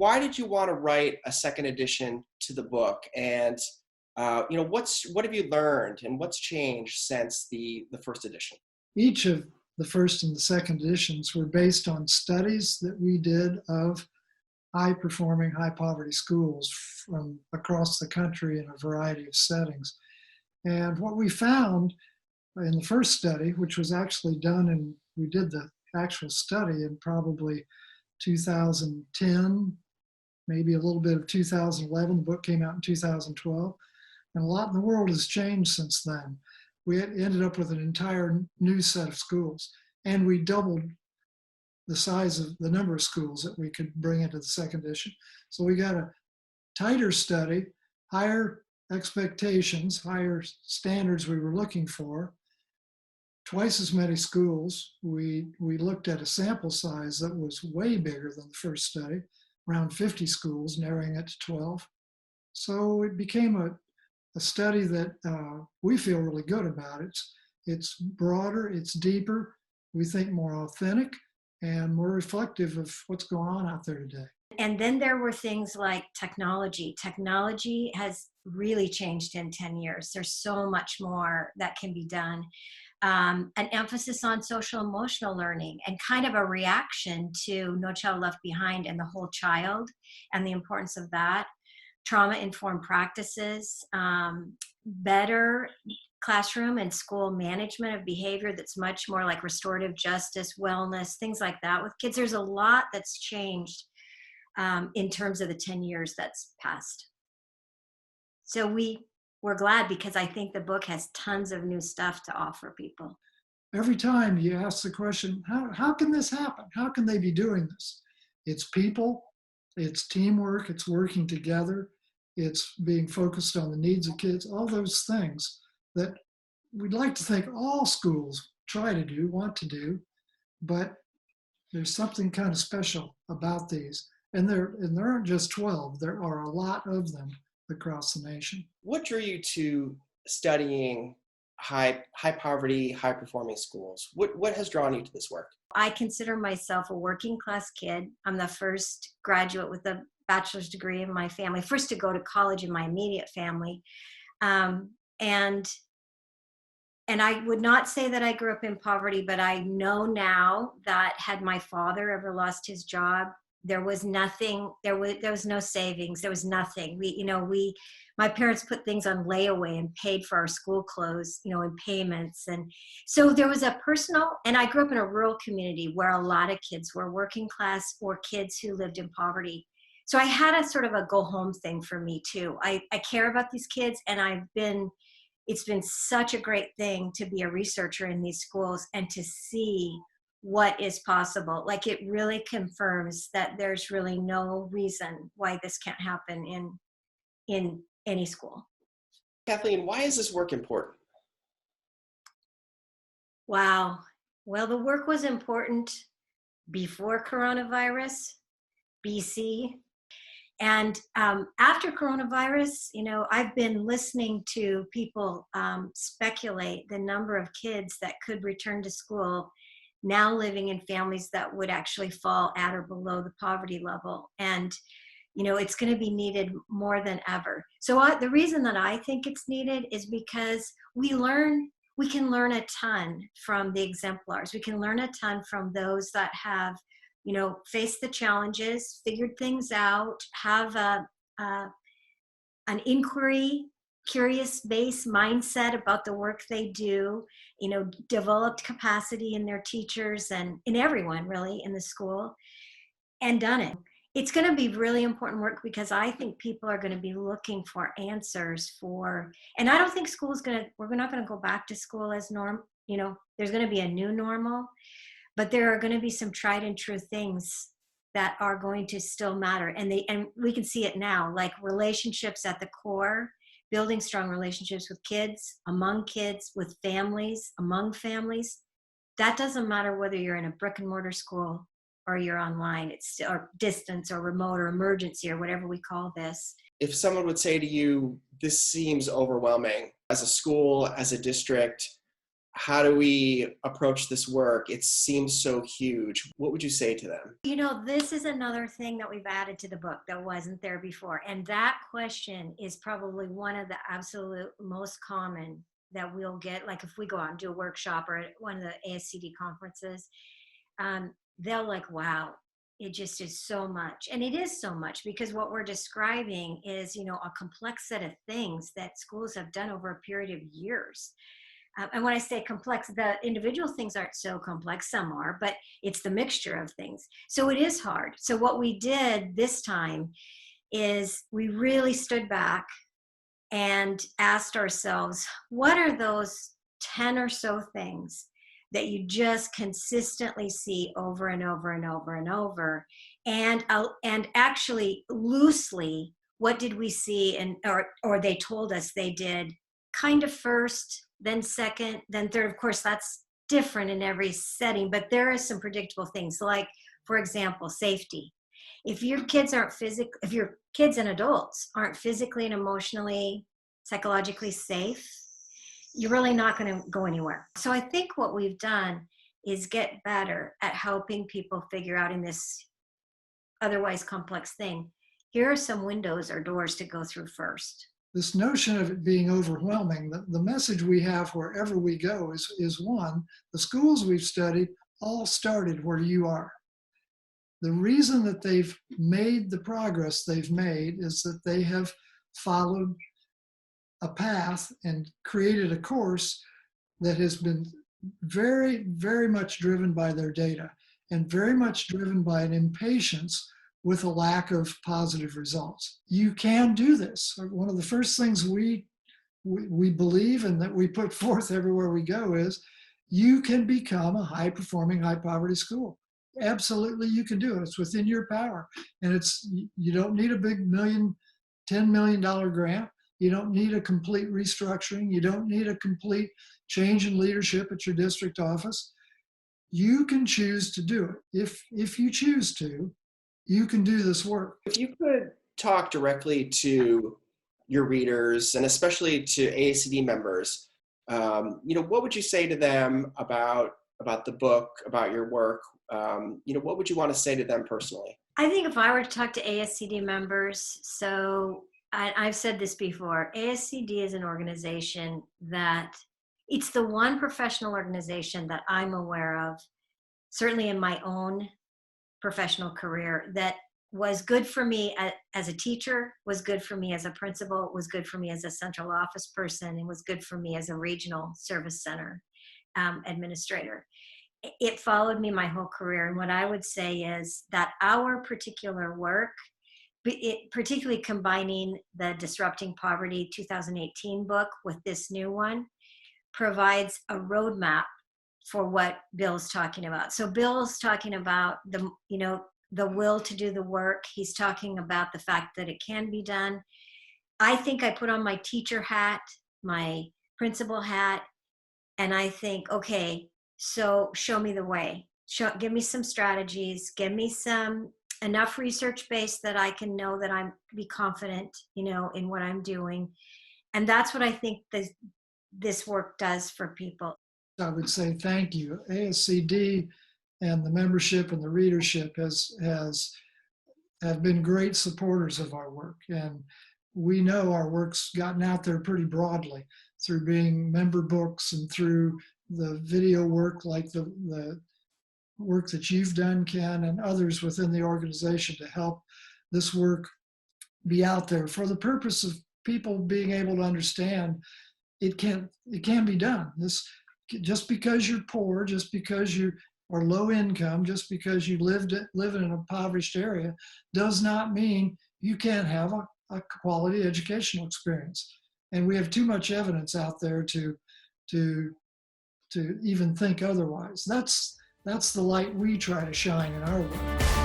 why did you want to write a second edition to the book? And what have you learned and what's changed since the first edition? Each of the first and the second editions were based on studies that we did of high-performing, high-poverty schools from across the country in a variety of settings. And what we found in the first study, which was actually done, and we did the actual study in probably 2010, maybe a little bit of 2011. The book came out in 2012. And a lot in the world has changed since then. We ended up with an entire new set of schools, and we doubled the size of the number of schools that we could bring into the second edition. So we got a tighter study, higher expectations, higher standards we were looking for, twice as many schools. We looked at a sample size that was way bigger than the first study, around 50 schools, narrowing it to 12. So it became a study that we feel really good about. It's broader, it's deeper, we think more authentic, and more reflective of what's going on out there today. And then there were things like technology. Technology has really changed in 10 years. There's so much more that can be done. An emphasis on social emotional learning and kind of a reaction to No Child Left Behind and the whole child and the importance of that. Trauma-informed practices, better classroom and school management of behavior that's much more like restorative justice, wellness, things like that with kids. There's a lot that's changed in terms of the 10 years that's passed. So we're glad, because I think the book has tons of new stuff to offer people. Every time you ask the question, how can this happen? How can they be doing this? It's people, it's teamwork, it's working together, it's being focused on the needs of kids, all those things that we'd like to think all schools try to do, want to do, but there's something kind of special about these. And there aren't just 12, there are a lot of them across the nation. What drew you to studying high poverty, high performing schools? What has drawn you to this work? I consider myself a working class kid. I'm the first graduate with a bachelor's degree in my family, first to go to college in my immediate family. And I would not say that I grew up in poverty, but I know now that had my father ever lost his job, there was nothing, there was no savings, there was nothing. My parents put things on layaway and paid for our school clothes, in payments. And so there was a personal, and I grew up in a rural community where a lot of kids were working class or kids who lived in poverty. So I had a sort of a go home thing for me too. I care about these kids, and it's been such a great thing to be a researcher in these schools and to see what is possible. Like, it really confirms that there's really no reason why this can't happen in any school. Kathleen, why is this work important? Wow. Well, the work was important before coronavirus, BC. And after coronavirus, I've been listening to people speculate the number of kids that could return to school now living in families that would actually fall at or below the poverty level. And, it's going to be needed more than ever. So the reason that I think it's needed is because we can learn a ton from the exemplars. We can learn a ton from those that have, faced the challenges, figured things out, have an inquiry, curious-based mindset about the work they do, developed capacity in their teachers and in everyone really in the school, and done it. It's going to be really important work because I think people are going to be looking for answers and I don't think we're not going to go back to school as norm. There's going to be a new normal, but there are going to be some tried and true things that are going to still matter. And we can see it now, like relationships at the core, building strong relationships with kids, among kids, with families, among families. That doesn't matter whether you're in a brick and mortar school or you're online, or distance or remote or emergency or whatever we call this. If someone would say to you, this seems overwhelming as a school, as a district, how do we approach this work? It seems so huge. What would you say to them? You know, this is another thing that we've added to the book that wasn't there before. And that question is probably one of the absolute most common that we'll get. Like if we go out and do a workshop or at one of the ASCD conferences, they'll like, wow, it just is so much. And it is so much because what we're describing is, you know, a complex set of things that schools have done over a period of years. And when I say complex, the individual things aren't so complex, some are, but it's the mixture of things. So it is hard. So what we did this time is we really stood back and asked ourselves, what are those 10 or so things that you just consistently see over and over and over and over? And actually loosely, what did we see? Or they told us they did kind of first, then second, then third. Of course, that's different in every setting, but there are some predictable things like, for example, safety. If your kids and adults aren't physically and emotionally, psychologically safe, you're really not going to go anywhere. So I think what we've done is get better at helping people figure out in this otherwise complex thing, here are some windows or doors to go through first. This notion of it being overwhelming, the message we have wherever we go is one, the schools we've studied all started where you are. The reason that they've made the progress they've made is that they have followed a path and created a course that has been very, very much driven by their data and very much driven by an impatience with a lack of positive results. You can do this. One of the first things we believe and that we put forth everywhere we go is you can become a high-performing, high-poverty school. Absolutely, you can do it. It's within your power. And you don't need a big $10 million grant. You don't need a complete restructuring. You don't need a complete change in leadership at your district office. You can choose to do it. If you choose to, you can do this work. If you could talk directly to your readers and especially to ASCD members, what would you say to them about the book, about your work? What would you want to say to them personally? I think if I were to talk to ASCD members, so I've said this before, ASCD is an organization that it's the one professional organization that I'm aware of, certainly in my own professional career, that was good for me as a teacher, was good for me as a principal, was good for me as a central office person, and was good for me as a regional service center administrator. It followed me my whole career. And what I would say is that our particular work, particularly combining the Disrupting Poverty 2018 book with this new one, provides a roadmap for what Bill's talking about. So Bill's talking about the will to do the work. He's talking about the fact that it can be done. I think I put on my teacher hat, my principal hat, and I think, okay, so show me the way. Give me some strategies, give me some enough research base that I can know that I'm be confident, in what I'm doing. And that's what I think this work does for people. I would say thank you. ASCD and the membership and the readership have been great supporters of our work. And we know our work's gotten out there pretty broadly through being member books and through the video work like the work that you've done, Ken, and others within the organization to help this work be out there for the purpose of people being able to understand it can be done. Just because you're poor, just because you are low income, just because you live in an impoverished area, does not mean you can't have a quality educational experience. And we have too much evidence out there to even think otherwise. That's the light we try to shine in our work.